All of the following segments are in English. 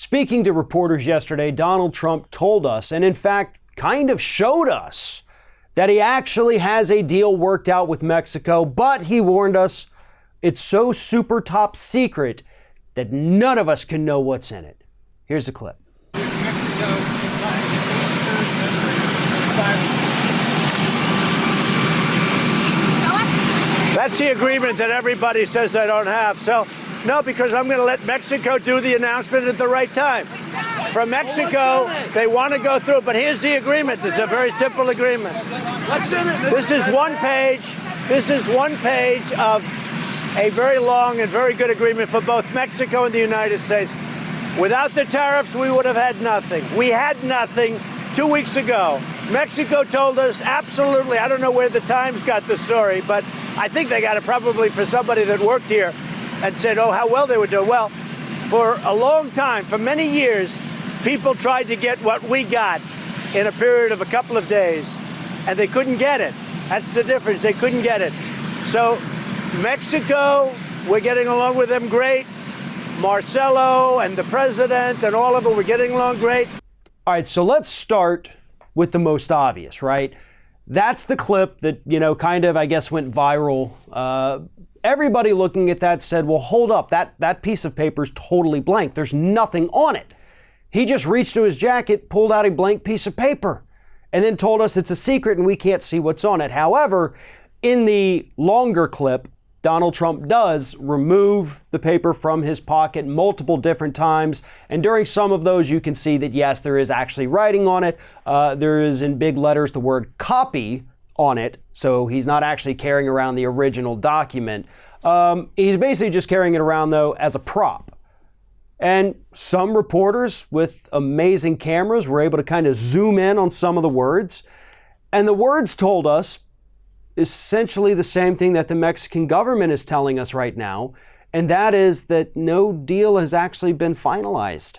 Speaking to reporters yesterday, Donald Trump told us, and in fact kind of showed us, that he actually has a deal worked out with Mexico, but he warned us it's so super top secret that none of us can know what's in it. Here's a clip. That's the agreement that everybody says I don't have. So, no, because I'm going to let Mexico do the announcement at the right time. From Mexico, they want to go through, but here's the agreement. It's a very simple agreement. This is one page. This is one page of a very long and very good agreement for both Mexico and the United States. Without the tariffs, we would have had nothing. We had nothing 2 weeks ago. Mexico told us absolutely, I don't know where the Times got the story, but I think they got it probably for somebody that worked here and said, oh, how well they would do. Well, for a long time, for many years, people tried to get what we got in a period of a couple of days, and they couldn't get it. That's the difference. They couldn't get it. So Mexico, we're getting along with them great. Marcelo and the president and all of it, we're getting along great. All right, so let's start with the most obvious, right? That's the clip that, kind of, I guess, went viral. Everybody looking at that said, well, hold up, that piece of paper is totally blank. There's nothing on it. He just reached to his jacket, pulled out a blank piece of paper, and then told us it's a secret and we can't see what's on it. However, in the longer clip, Donald Trump does remove the paper from his pocket multiple different times. And during some of those, you can see that, yes, there is actually writing on it. There is in big letters the word copy on it. So he's not actually carrying around the original document. He's basically just carrying it around, though, as a prop. And some reporters with amazing cameras were able to kind of zoom in on some of the words. And the words told us essentially the same thing that the Mexican government is telling us right now, and that is that no deal has actually been finalized.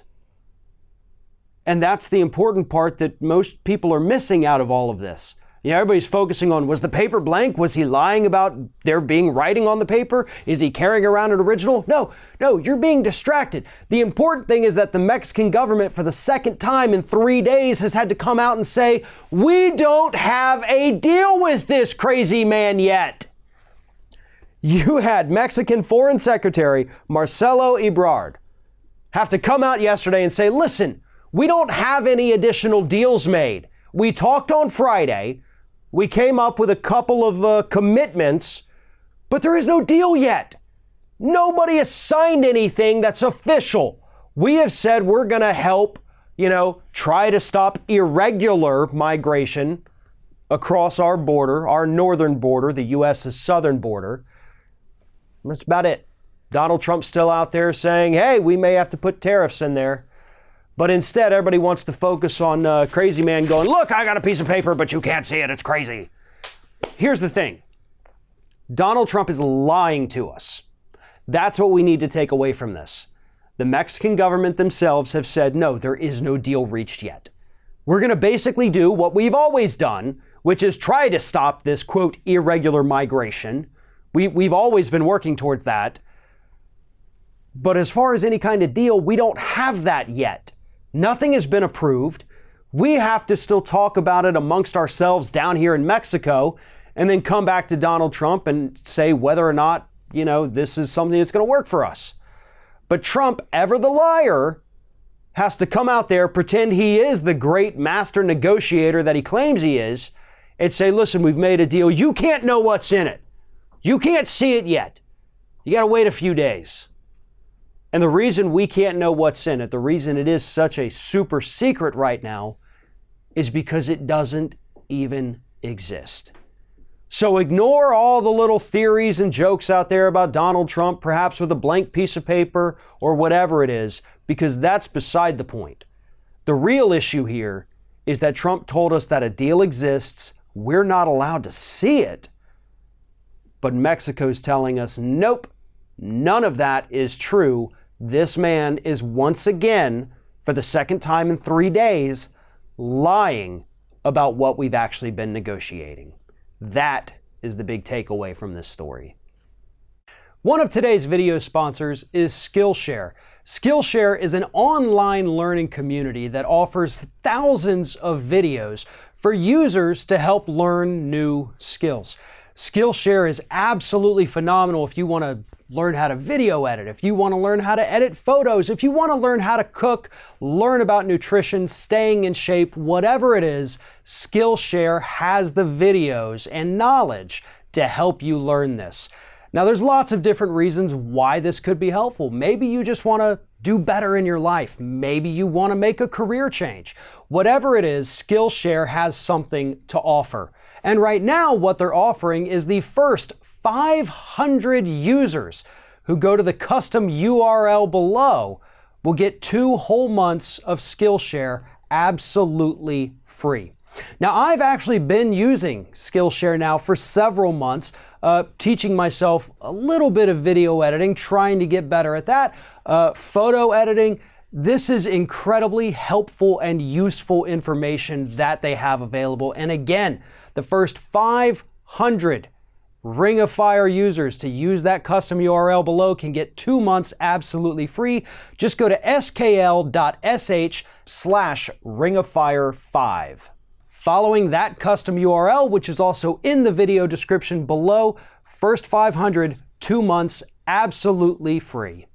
And that's the important part that most people are missing out of all of this. Everybody's focusing on, was the paper blank? Was he lying about there being writing on the paper? Is he carrying around an original? No, you're being distracted. The important thing is that the Mexican government, for the second time in 3 days, has had to come out and say, we don't have a deal with this crazy man yet. You had Mexican Foreign Secretary Marcelo Ebrard have to come out yesterday and say, listen, we don't have any additional deals made. We talked on Friday. We came up with a couple of commitments, but there is no deal yet. Nobody has signed anything that's official. We have said we're going to help, try to stop irregular migration across our border, our northern border, the U.S.'s southern border. That's about it. Donald Trump's still out there saying, hey, we may have to put tariffs in there. But instead, everybody wants to focus on crazy man going, look, I got a piece of paper, but you can't see it. It's crazy. Here's the thing. Donald Trump is lying to us. That's what we need to take away from this. The Mexican government themselves have said, no, there is no deal reached yet. We're going to basically do what we've always done, which is try to stop this, quote, irregular migration. We've always been working towards that. But as far as any kind of deal, we don't have that yet. Nothing has been approved. We have to still talk about it amongst ourselves down here in Mexico and then come back to Donald Trump and say whether or not, this is something that's going to work for us. But Trump, ever the liar, has to come out there, pretend he is the great master negotiator that he claims he is, and say, listen, we've made a deal. You can't know what's in it. You can't see it yet. You got to wait a few days. And the reason we can't know what's in it, the reason it is such a super secret right now, is because it doesn't even exist. So ignore all the little theories and jokes out there about Donald Trump, perhaps with a blank piece of paper or whatever it is, because that's beside the point. The real issue here is that Trump told us that a deal exists. We're not allowed to see it. But Mexico's telling us, nope, none of that is true. This man is once again, for the second time in 3 days, lying about what we've actually been negotiating. That is the big takeaway from this story. One of today's video sponsors is Skillshare. Skillshare is an online learning community that offers thousands of videos for users to help learn new skills. Skillshare is absolutely phenomenal if you want to learn how to video edit, if you want to learn how to edit photos, if you want to learn how to cook, learn about nutrition, staying in shape, whatever it is, Skillshare has the videos and knowledge to help you learn this. Now, there's lots of different reasons why this could be helpful. Maybe you just want to do better in your life. Maybe you want to make a career change. Whatever it is, Skillshare has something to offer. And right now, what they're offering is the first 500 users who go to the custom URL below will get 2 whole months of Skillshare absolutely free. Now, I've actually been using Skillshare now for several months, teaching myself a little bit of video editing, trying to get better at that, photo editing. This is incredibly helpful and useful information that they have available. And again, the first 500 Ring of Fire users to use that custom URL below can get 2 months absolutely free. Just go to skl.sh/ringoffire5. Following that custom URL, which is also in the video description below, first 500, 2 months absolutely free.